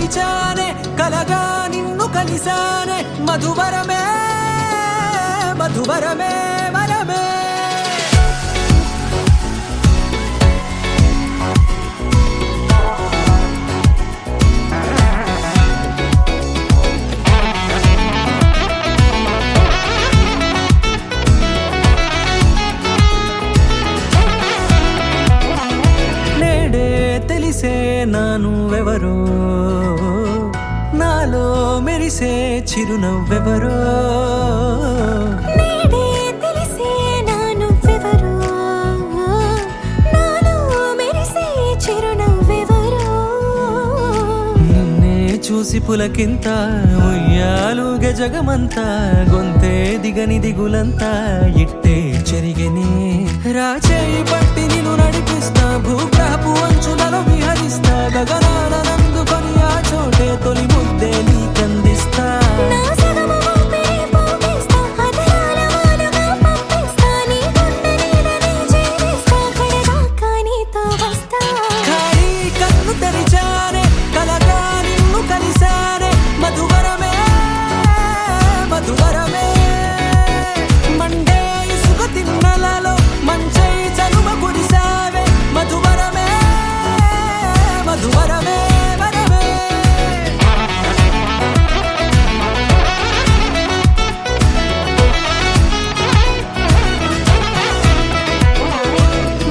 తెరిచానే కలగా నిన్ను కలిసానే మధువరమే మధువరమే వరమే తెలిసే నానువెవరో నాలో మెరిసే చిరునవ్వెవరో నేడే తెలిసే నానువెవరో నాలో మెరిసే చిరునవ్వెవరో నిన్నే చూసి పులకింత ఉయ్యాలుగ జగమంతా గొంతే దిగని దిగులంతా ఇట్టే చెరిగెనే రాచేయి పట్టి నిన్ను నడిపిస్తా భూగ్రహపు అంచులలో విహరిస్తా గగనాన నందుకొని ఆ చోటే తొలి ముద్దే నీకందిస్తా నా సగము ఊపిరి పోగేస్తా అదరాల వాలుగా పంపిస్తా నీ గుండె నీడనే చేరేస్తా కడదాకా నీతో వస్తా ఖాళీ కన్ను తెరిచానే కలగా నిన్ను కలిసానే మధువరమే మధువరమే మండే ఇసుక తిన్నలలో మంచై చలుమ కురిసావే మధువరమే మధువరమే వరమే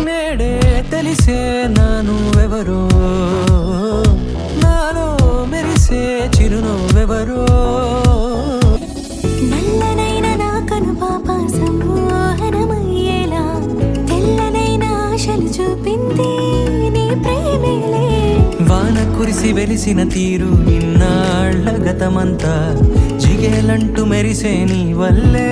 నేడే తెలిసే నానువెవరో నాలో మెరిసే చిరునవ్వెవరో నల్లనైన నా కనుపాప సమ్మోహనమయ్యేలా తెల్లనైన ఆశలు చూపింది నీ ప్రేమేలే వాన కురిసి వెలిసిన తీరు ఇన్నాళ్ల గతమంతా జిగేలంటూ మెరిసే నీ వల్లే